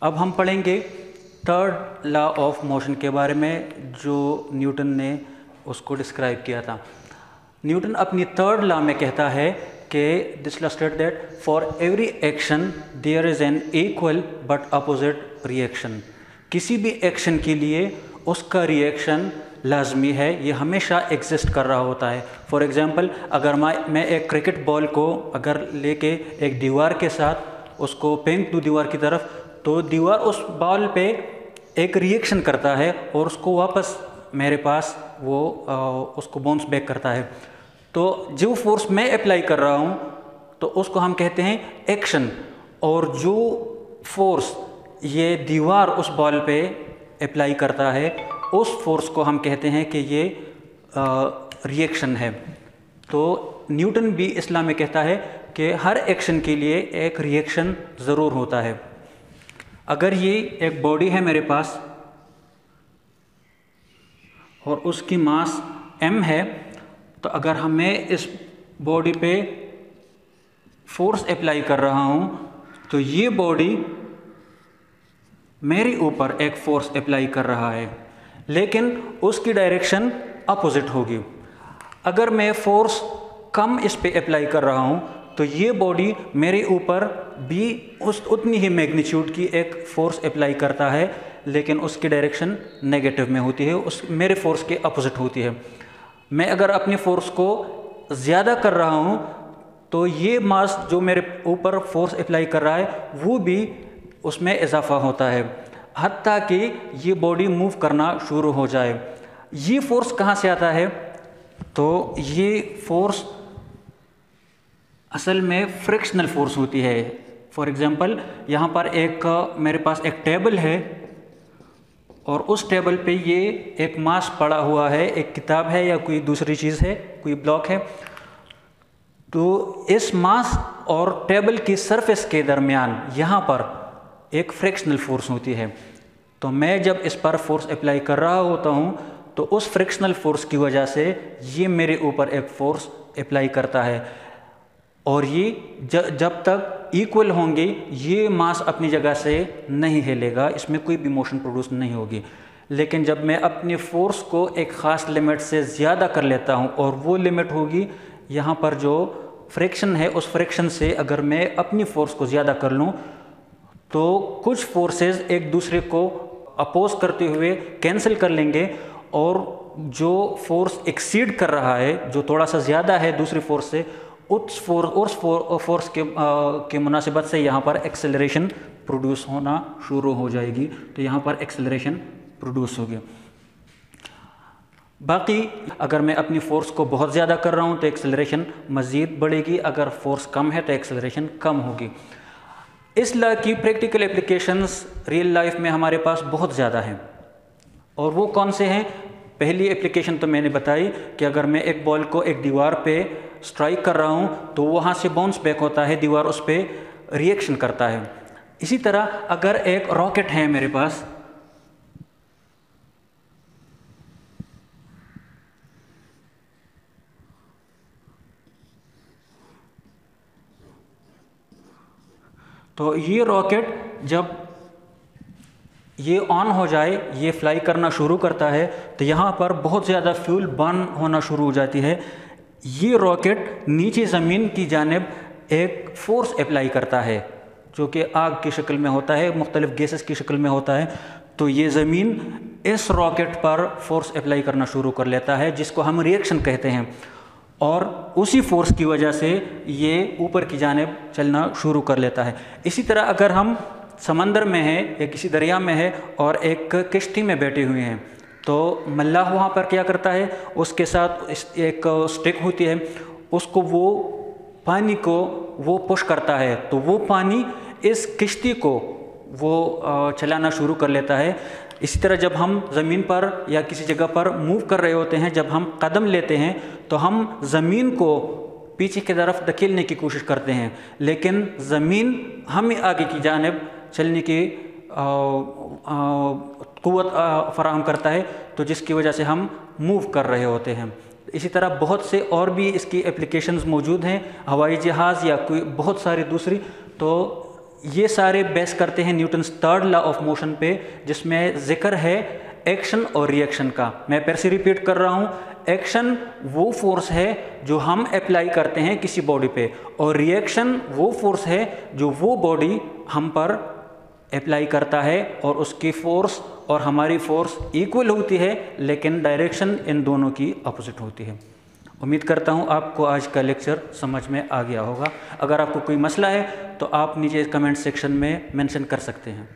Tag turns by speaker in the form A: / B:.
A: अब हम पढ़ेंगे थर्ड लॉ ऑफ मोशन के बारे में, जो न्यूटन ने उसको डिस्क्राइब किया था। न्यूटन अपनी थर्ड लॉ में कहता है कि this law state that for every action there is an equal but opposite reaction. किसी भी एक्शन के लिए उसका रिएक्शन लाजमी है, ये हमेशा एग्जिस्ट कर रहा होता है। फॉर एग्ज़ाम्पल, अगर मैं एक क्रिकेट बॉल को अगर लेके एक दीवार के साथ उसको फेंक दूँ दीवार की तरफ, तो दीवार उस बॉल पे एक रिएक्शन करता है और उसको वापस मेरे पास वो उसको बाउंस बैक करता है। तो जो फोर्स मैं अप्लाई कर रहा हूँ तो उसको हम कहते हैं एक्शन, और जो फोर्स ये दीवार उस बॉल पे अप्लाई करता है उस फोर्स को हम कहते हैं कि ये रिएक्शन है। तो न्यूटन भी इस्लाम में कहता है कि हर एक्शन के लिए एक रिएक्शन ज़रूर होता है। अगर ये एक बॉडी है मेरे पास और उसकी मास m है, तो अगर मैं इस बॉडी पे फोर्स अप्लाई कर रहा हूँ तो ये बॉडी मेरे ऊपर एक फोर्स अप्लाई कर रहा है, लेकिन उसकी डायरेक्शन अपोजिट होगी। अगर मैं फोर्स कम इस पे अप्लाई कर रहा हूँ तो ये बॉडी मेरे ऊपर भी उतनी ही मैग्नीट्यूड की एक फोर्स अप्लाई करता है, लेकिन उसकी डायरेक्शन नेगेटिव में होती है, उस मेरे फोर्स के अपोजिट होती है। मैं अगर अपनी फोर्स को ज़्यादा कर रहा हूँ तो ये मास जो मेरे ऊपर फोर्स अप्लाई कर रहा है वो भी उसमें इजाफा होता है, हत्ता कि ये बॉडी मूव करना शुरू हो जाए। ये फोर्स कहाँ से आता है? तो ये फोर्स असल में फ्रिक्शनल फोर्स होती है। फॉर एग्ज़ाम्पल, यहाँ पर मेरे पास एक टेबल है और उस टेबल पे ये एक मास पड़ा हुआ है, एक किताब है या कोई दूसरी चीज़ है, कोई ब्लॉक है। तो इस मास और टेबल की सरफेस के दरमियान यहाँ पर एक फ्रिक्शनल फोर्स होती है। तो मैं जब इस पर फोर्स अप्लाई कर रहा होता हूँ तो उस फ्रिक्शनल फोर्स की वजह से ये मेरे ऊपर एक फोर्स अप्लाई करता है, और ये जब तक इक्वल होंगे ये मास अपनी जगह से नहीं हिलेगा, इसमें कोई भी मोशन प्रोड्यूस नहीं होगी। लेकिन जब मैं अपने फोर्स को एक ख़ास लिमिट से ज़्यादा कर लेता हूँ, और वो लिमिट होगी यहाँ पर जो फ्रिक्शन है, उस फ्रिक्शन से अगर मैं अपनी फोर्स को ज़्यादा कर लूँ तो कुछ फोर्सेस एक दूसरे को अपोज करते हुए कैंसिल कर लेंगे, और जो फोर्स एक्सीड कर रहा है, जो थोड़ा सा ज़्यादा है दूसरी फोर्स से, उस फोर्स के मुनासिबत से यहाँ पर एक्सेलरेशन प्रोड्यूस होना शुरू हो जाएगी। तो यहाँ पर एक्सेलरेशन प्रोड्यूस होगी। बाकी अगर मैं अपनी फोर्स को बहुत ज़्यादा कर रहा हूँ तो एक्सेलरेशन मज़ीद बढ़ेगी, अगर फोर्स कम है तो एक्सेलरेशन कम होगी। इस लॉ की प्रैक्टिकल एप्लीकेशंस रियल लाइफ में हमारे पास बहुत ज़्यादा हैं, और वो कौन से हैं? पहली एप्लीकेशन तो मैंने बताई कि अगर मैं एक बॉल को एक दीवार पे स्ट्राइक कर रहा हूँ तो वहाँ से बाउंस बैक होता है, दीवार उस पर रिएक्शन करता है। इसी तरह अगर एक रॉकेट है मेरे पास, तो ये रॉकेट जब ये ऑन हो जाए, ये फ्लाई करना शुरू करता है, तो यहाँ पर बहुत ज़्यादा फ्यूल बर्न होना शुरू हो जाती है। ये रॉकेट नीचे ज़मीन की जानिब एक फोर्स अप्लाई करता है जो कि आग की शक्ल में होता है, मुख्तलिफ गैसेस की शक्ल में होता है। तो ये ज़मीन इस रॉकेट पर फोर्स अप्लाई करना शुरू कर लेता है, जिसको हम रिएक्शन कहते हैं, और उसी फोर्स की वजह से ये ऊपर की जानिब चलना शुरू कर लेता है। इसी तरह अगर हम समंदर में हैं या किसी दरिया में है और एक किश्ती में बैठे हुए हैं, तो मल्लाह वहाँ पर क्या करता है, उसके साथ एक स्टिक होती है, उसको वो पानी को वो पुश करता है, तो वो पानी इस किश्ती को वो चलाना शुरू कर लेता है। इसी तरह जब हम ज़मीन पर या किसी जगह पर मूव कर रहे होते हैं, जब हम कदम लेते हैं तो हम ज़मीन को पीछे की तरफ धकेलने की कोशिश करते हैं, लेकिन ज़मीन हमें आगे की जानिब चलने की क़ुव्वत फराहम करता है, तो जिसकी वजह से हम मूव कर रहे होते हैं। इसी तरह बहुत से और भी इसकी एप्लीकेशंस मौजूद हैं, हवाई जहाज़ या कोई बहुत सारी दूसरी। तो ये सारे बेस करते हैं Newton's third law of motion पे, जिसमें जिक्र है एक्शन और रिएक्शन का। मैं फिर से रिपीट कर रहा हूँ, एक्शन वो फोर्स है जो हम अप्लाई करते हैं किसी बॉडी पे, और रिएक्शन वो फोर्स है जो वो बॉडी हम पर अप्लाई करता है, और उसकी फोर्स और हमारी फोर्स इक्वल होती है, लेकिन डायरेक्शन इन दोनों की अपोजिट होती है। उम्मीद करता हूँ आपको आज का लेक्चर समझ में आ गया होगा। अगर आपको कोई मसला है तो आप नीचे कमेंट सेक्शन में मेंशन कर सकते हैं।